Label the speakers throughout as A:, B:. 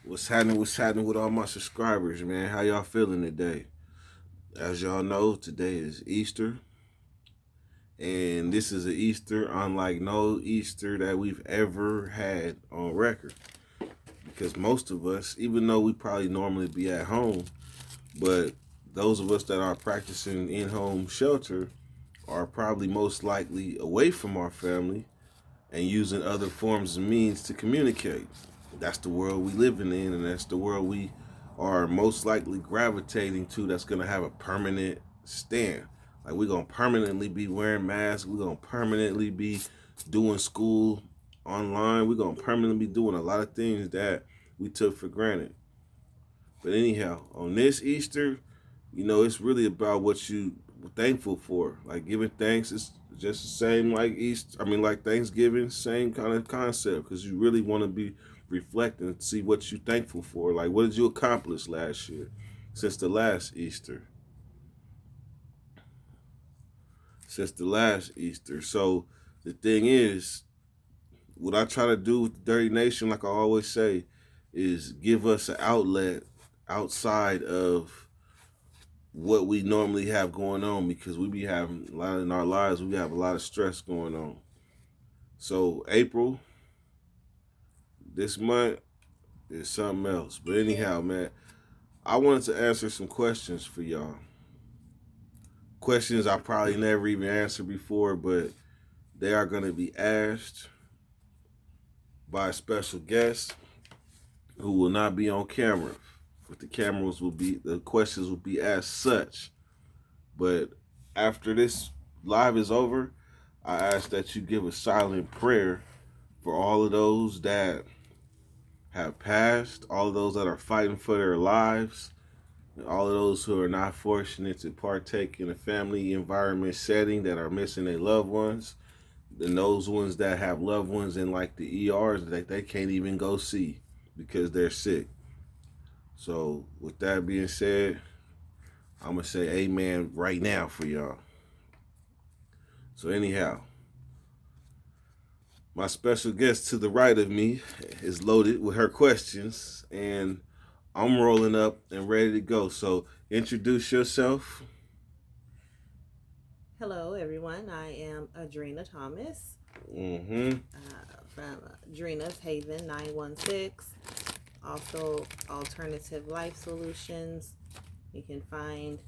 A: What's happening? What's happening with all my subscribers, man? How y'all feeling today? As y'all know, today is Easter, and this is an Easter unlike no Easter that we've ever had on record. Because most of us, even though we probably normally be at home, but those of us that are practicing in-home shelter are probably most likely away from our family and using other forms and means to communicate. That's the world we living in, and that's the world we are most likely gravitating to. That's gonna have a permanent stand. Like we're gonna permanently be wearing masks. We're gonna permanently be doing school online. We're gonna permanently be doing a lot of things that we took for granted. But anyhow, on this Easter, it's really about what you thankful for. Like giving thanks is just the same like Easter. I mean, like Thanksgiving, same kind of concept. Because you really want to be reflecting and see what you thankful for. Like, what did you accomplish last year, since the last Easter? Since the last Easter. So the thing is, what I try to do with the Dirty Nation, like I always say, is give us an outlet outside of what we normally have going on, because we be having a lot in our lives. We have a lot of stress going on. So April, this month, is something else. But anyhow, man, I wanted to answer some questions for y'all. Questions I probably never even answered before, but they are going to be asked by a special guest who will not be on camera. But the questions will be as such. But after this live is over, I ask that you give a silent prayer for all of those that have passed, all of those that are fighting for their lives, and all of those who are not fortunate to partake in a family environment setting that are missing their loved ones, and those ones that have loved ones in like the ERs that they can't even go see because they're sick. So with that being said, I'm going to say amen right now for y'all. So anyhow, my special guest to the right of me is loaded with her questions, and I'm rolling up and ready to go. So introduce yourself.
B: Hello, everyone. I am Drena Thomas
A: Mm-hmm.
B: from Drena's Haven 916. Also, Alternative Life Solutions. You can find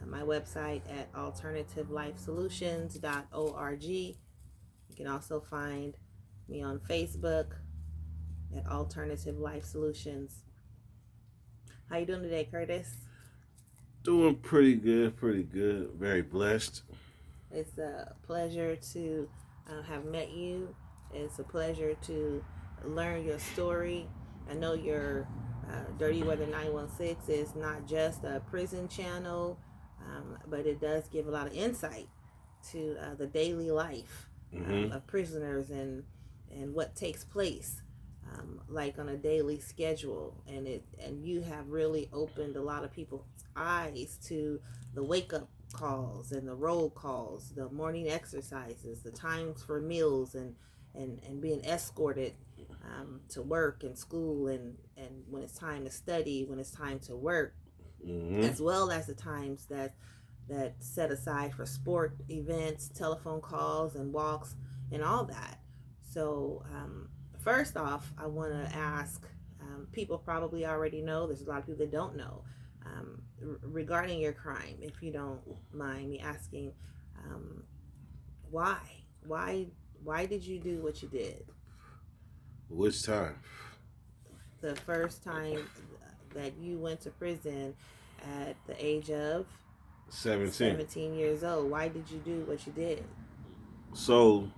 B: my website at alternativelifesolutions.org. You can also find me on Facebook at Alternative Life Solutions. How you doing today, Curtis?
A: Doing pretty good, pretty good. Very blessed.
B: It's a pleasure to have met you. It's a pleasure to learn your story. I know your Dirty Weather 916 is not just a prison channel, but it does give a lot of insight to the daily life
A: Mm-hmm.
B: of prisoners and what takes place, like on a daily schedule. And you have really opened a lot of people's eyes to the wake up calls and the roll calls, the morning exercises, the times for meals, and being escorted to work and school, and when it's time to study, when it's time to work,
A: Mm-hmm.
B: as well as the times that set aside for sport events, telephone calls, and walks, and all that. So, first off, I want to ask, people probably already know, there's a lot of people that don't know, regarding your crime, if you don't mind me asking, um, why? Why? Why did you do what you did?
A: Which time?
B: The first time that you went to prison at the age of
A: 17.
B: 17 years old, why did you do what you did?
A: So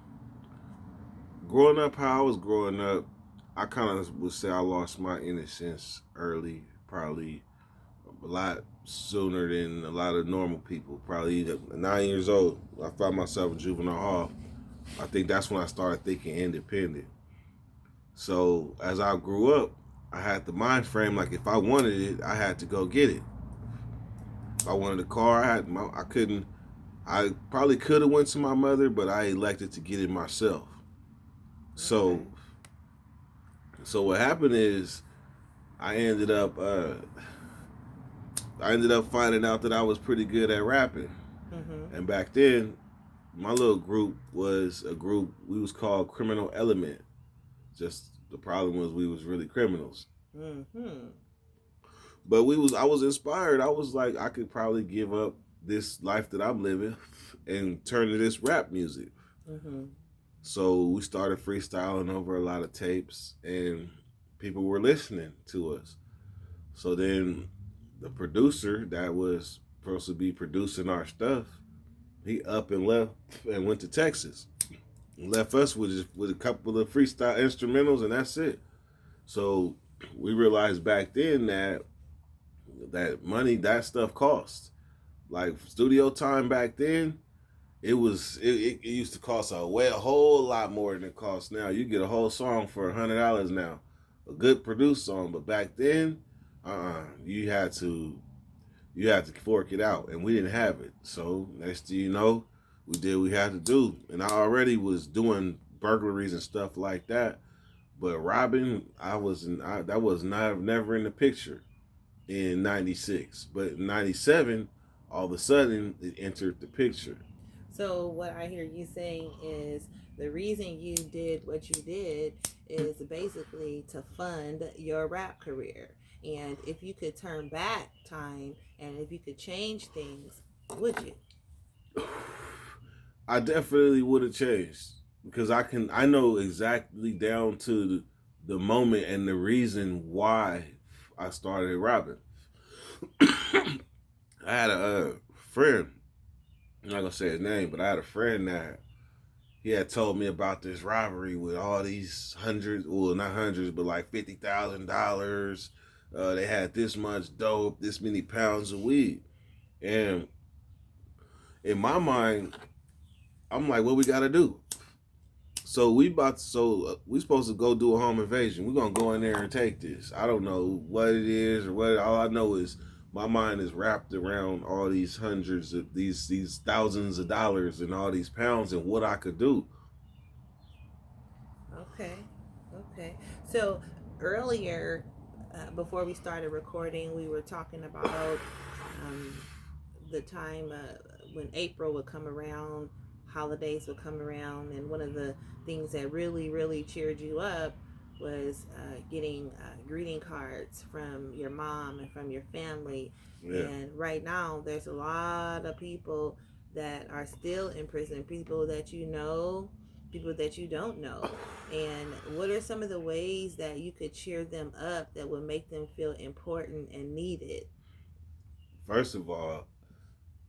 A: growing up, how I was growing up, I kind of would say I lost my innocence early, probably a lot sooner than a lot of normal people. Probably at 9 years old, I found myself in juvenile hall. I think that's when I started thinking independent. So as I grew up, I had the mind frame like if I wanted it, I had to go get it. If I wanted a car, I couldn't. I probably could have went to my mother, but I elected to get it myself.
B: Okay.
A: So so what happened is I ended up finding out that I was pretty good at rapping.
B: Mm-hmm.
A: And back then, my little group was a group we was called Criminal Element. Just the problem was we was really criminals.
B: Mm-hmm.
A: But I was inspired. I was like, I could probably give up this life that I'm living and turn to this rap music.
B: Mm-hmm.
A: So we started freestyling over a lot of tapes, and people were listening to us. So then the producer that was supposed to be producing our stuff, he up and left and went to Texas. Left us with a couple of freestyle instrumentals, and that's it. So we realized back then that money, that stuff costs. Like studio time back then, it used to cost a whole lot more than it costs now. You get a whole song for $100 now, a good produced song. But back then, you had to fork it out, and we didn't have it. So next thing you know, we did what we had to do, and I already was doing burglaries and stuff like that. But robbing, that was not never in the picture in '96. But in '97, all of a sudden, it entered the picture.
B: So what I hear you saying is the reason you did what you did is basically to fund your rap career. And if you could turn back time and if you could change things, would you?
A: I definitely would have changed because I know exactly down to the moment and the reason why I started robbing. I had a friend. I'm not gonna say his name, but I had a friend that he had told me about this robbery with all these hundreds, well, not hundreds, but like $50,000. They had this much dope, this many pounds of weed, and in my mind, I'm like, what we gotta do? We supposed to go do a home invasion. We're gonna go in there and take this. I don't know what it is or what. All I know is my mind is wrapped around all these hundreds of these thousands of dollars and all these pounds and what I could do.
B: Okay. Okay. So earlier, before we started recording, we were talking about um, the time when April would come around, holidays would come around, and one of the things that really, really cheered you up was getting greeting cards from your mom and from your family.
A: Yeah.
B: And right now, there's a lot of people that are still in prison, people that you know, people that you don't know. And what are some of the ways that you could cheer them up that would make them feel important and needed?
A: First of all,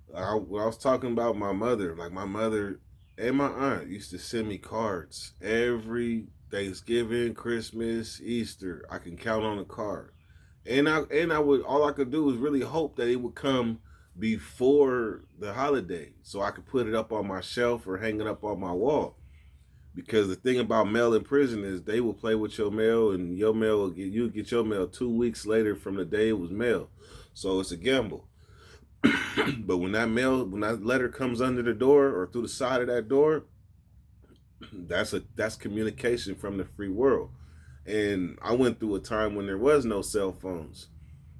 A: when I was talking about my mother, like my mother and my aunt used to send me cards every Thanksgiving, Christmas, Easter. I can count on a card, and I would all I could do was really hope that it would come before the holiday, so I could put it up on my shelf or hang it up on my wall. Because the thing about mail in prison is they will play with your mail, and your mail will get your mail 2 weeks later from the day it was mailed. So it's a gamble. But when that letter comes under the door or through the side of that door, that's communication from the free world. And I went through a time when there was no cell phones.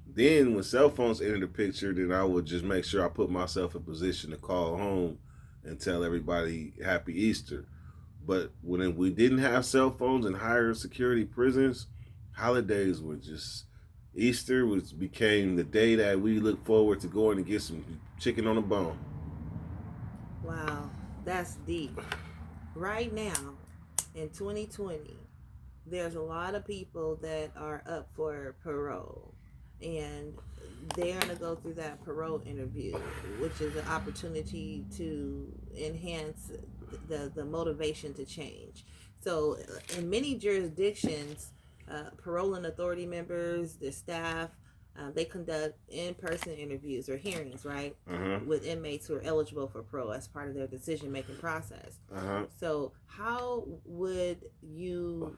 A: Then when cell phones entered the picture, then I would just make sure I put myself in position to call home and tell everybody Happy Easter. But when we didn't have cell phones and higher security prisons, holidays were just Easter was became the day that we look forward to going to get some chicken on the bone.
B: Wow, that's deep. Right now, in 2020, there's a lot of people that are up for parole. And they're going to go through that parole interview, which is an opportunity to enhance the motivation to change. So, in many jurisdictions, paroling authority members, the staff, they conduct in-person interviews or hearings, right,
A: Uh-huh.
B: with inmates who are eligible for parole as part of their decision-making process.
A: Uh-huh.
B: So, how would you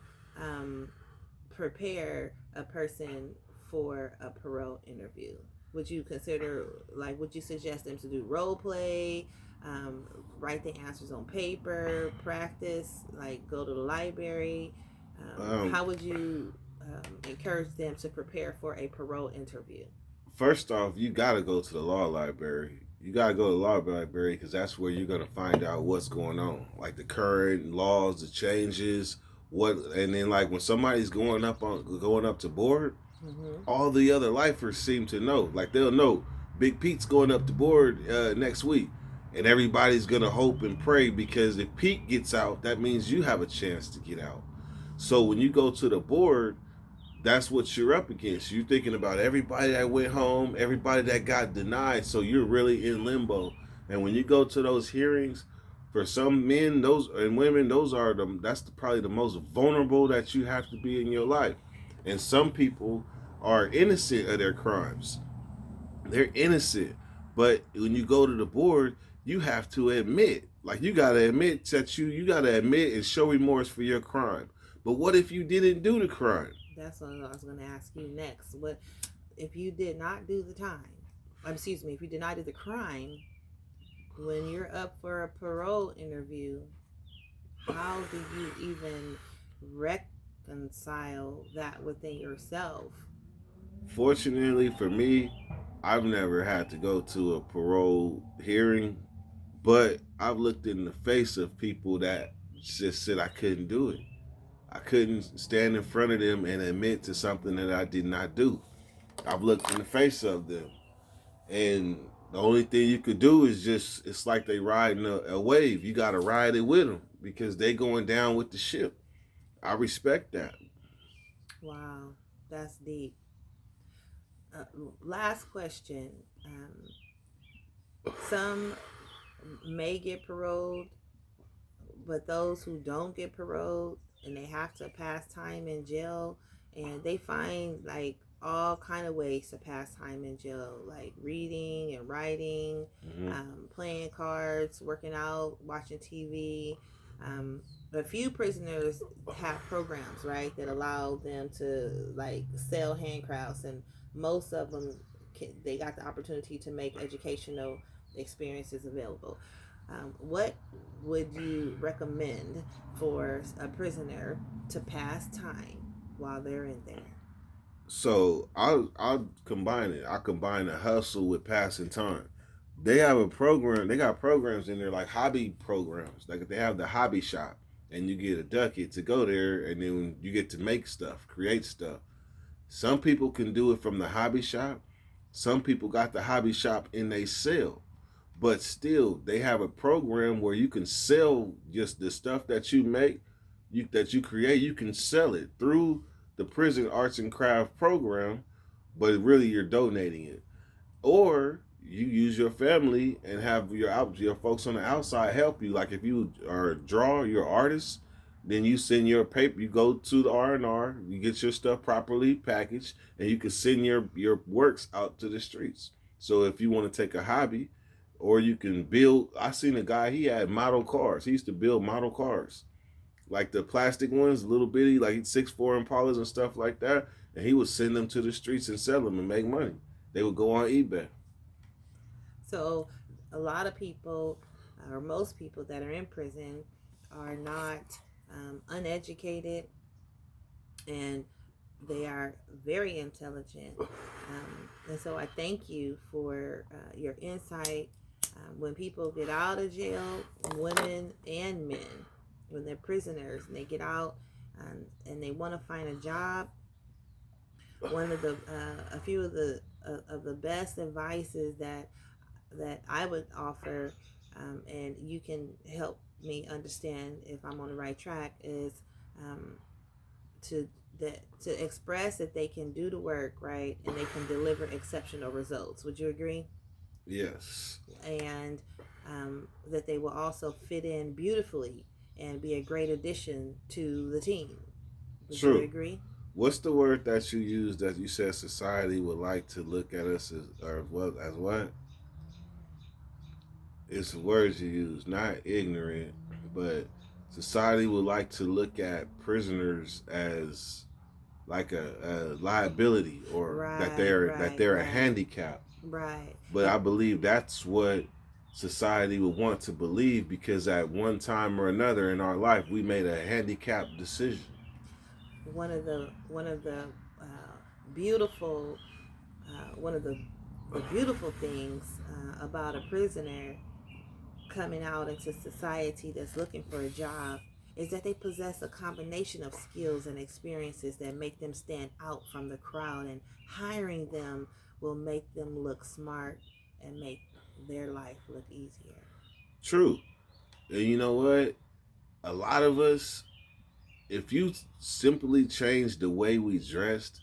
B: prepare a person for a parole interview? Would you consider, like, would you suggest them to do role play, um, write the answers on paper, practice, like go to the library?
A: Um,
B: How would you encourage them to prepare for a parole interview?
A: First off, you gotta go to the law library. You gotta go to the law library because that's where you're gonna find out what's going on, like the current laws, the changes, what, and then like when somebody's going up to board,
B: Mm-hmm.
A: all the other lifers seem to know. Like they'll know Big Pete's going up the board next week, and everybody's gonna hope and pray because if Pete gets out, that means you have a chance to get out. So when you go to the board, that's what you're up against. You're thinking about everybody that went home, everybody that got denied. So you're really in limbo. And when you go to those hearings, for some men, those and women, probably the most vulnerable that you have to be in your life. And some people are innocent of their crimes. They're innocent. But when you go to the board, you have to admit, like you gotta admit that you gotta admit and show remorse for your crime. But what if you didn't do the crime?
B: That's what I was going to ask you next. What if you did not do the time? Excuse me, if you did not do the crime, when you're up for a parole interview, how do you even reconcile that within yourself?
A: Fortunately for me, I've never had to go to a parole hearing, but I've looked in the face of people that just said I couldn't do it. I couldn't stand in front of them and admit to something that I did not do. I've looked in the face of them, and the only thing you could do is it's like they riding a wave. You got to ride it with them because they going down with the ship. I respect that.
B: Wow, that's deep. Uh, Last question. Some may get paroled, but those who don't get paroled and they have to pass time in jail, and they find like all kind of ways to pass time in jail, like reading and writing,
A: Mm-hmm.
B: playing cards, working out, watching TV. A few prisoners have programs, right, that allow them to like sell handcrafts, and most of them they got the opportunity to make educational experiences available. What would you recommend for a prisoner to pass time while they're in there?
A: So I'll combine it. I combine the hustle with passing time. They have a program. They got programs in there like hobby programs. Like they have the hobby shop, and you get a ducat to go there, and then you get to make stuff, create stuff. Some people can do it from the hobby shop. Some people got the hobby shop in they cell. But still, they have a program where you can sell just the stuff that you make, that you create. You can sell it through the prison arts and craft program, but really you're donating it. Or you use your family and have your folks on the outside help you. Like if you are a drawer, you're an artist, then you send your paper. You go to the R&R, you get your stuff properly packaged, and you can send your works out to the streets. So if you want to take a hobby, or you can build. I seen a guy. He had model cars. He used to build model cars, like the plastic ones, little bitty, like 6'4" Impalas and stuff like that. And he would send them to the streets and sell them and make money. They would go on eBay.
B: So, a lot of people, or most people that are in prison, are not uneducated, and they are very intelligent. And so, I thank you for your insight. When people get out of jail, women and men, when they're prisoners and they get out and they want to find a job, one of the a few of the best advices that I would offer, and you can help me understand if I'm on the right track, is to to express that they can do the work, right, and they can deliver exceptional results. Would you agree?
A: Yes.
B: And that they will also fit in beautifully and be a great addition to the team. Would you
A: True.
B: agree?
A: What's the word that you used that you said society would like to look at us as, or what, as what? It's the words you use, not ignorant, but society would like to look at prisoners as like a liability, or
B: Right,
A: that
B: right,
A: they're a
B: right,
A: handicap.
B: right.
A: But I believe that's what society would want to believe because at one time or another in our life we made a handicapped decision.
B: one of the beautiful one of the beautiful things about a prisoner coming out into society that's looking for a job is that they possess a combination of skills and experiences that make them stand out from the crowd, and hiring them will make them look smart and make their life look easier.
A: True. And you know what? A lot of us, if you simply changed the way we dressed,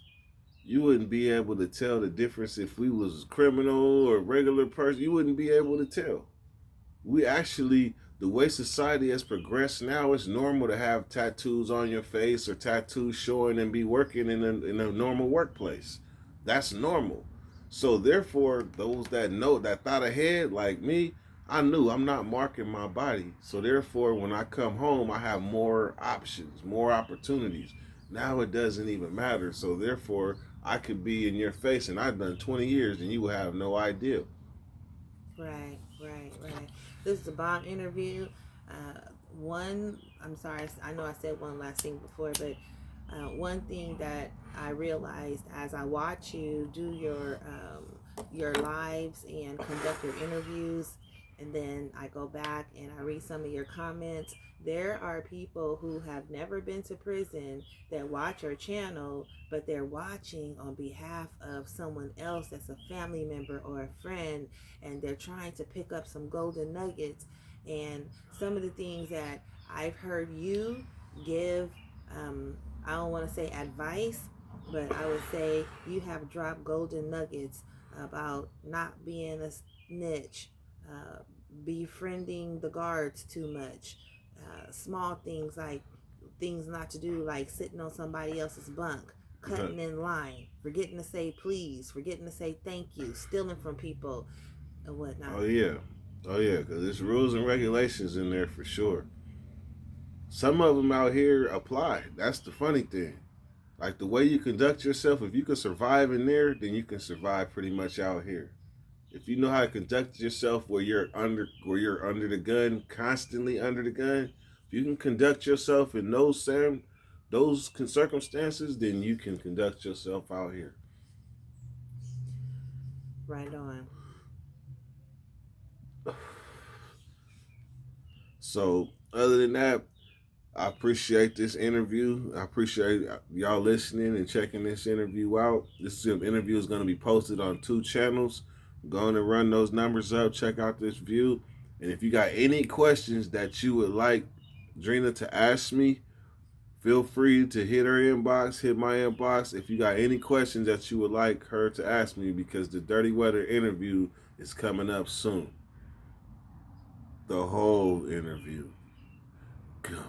A: you wouldn't be able to tell the difference if we was criminal or regular person. You wouldn't be able to tell. We actually, the way society has progressed now, it's normal to have tattoos on your face or tattoos showing and be working in a normal workplace. That's normal. So therefore, those that know, that thought ahead, like me, I knew I'm not marking my body. So therefore, when I come home, I have more options, more opportunities. Now it doesn't even matter. So therefore, I could be in your face, and I've done 20 years, and you will have no idea.
B: Right, right, right. This is a bomb interview. I'm sorry, I know I said one last thing before, but one thing that I realized as I watch you do your lives and conduct your interviews, and then I go back and I read some of your comments. There are people who have never been to prison that watch your channel, but they're watching on behalf of someone else that's a family member or a friend, and they're trying to pick up some golden nuggets. And some of the things that I've heard you give, I don't want to say advice, but I would say you have dropped golden nuggets about not being a snitch, uh, befriending the guards too much, small things like things not to do, like sitting on somebody else's bunk, cutting in line, forgetting to say please, forgetting to say thank you, stealing from people, and
A: Oh
B: whatnot.
A: yeah, oh yeah, because there's rules and regulations in there for sure. Some of them out here apply. That's the funny thing. Like the way you conduct yourself, if you can survive in there, then you can survive pretty much out here. If you know how to conduct yourself where you're under the gun, constantly under the gun, if you can conduct yourself in those circumstances, then you can conduct yourself out here.
B: Right on.
A: So other than that, I appreciate this interview. I appreciate y'all listening and checking this interview out. This interview is going to be posted on 2 channels. I'm going to run those numbers up. Check out this view. And if you got any questions that you would like Drena to ask me, feel free to hit her inbox, hit my inbox. If you got any questions that you would like her to ask me, because the Dirty Weather interview is coming up soon. The whole interview. Go.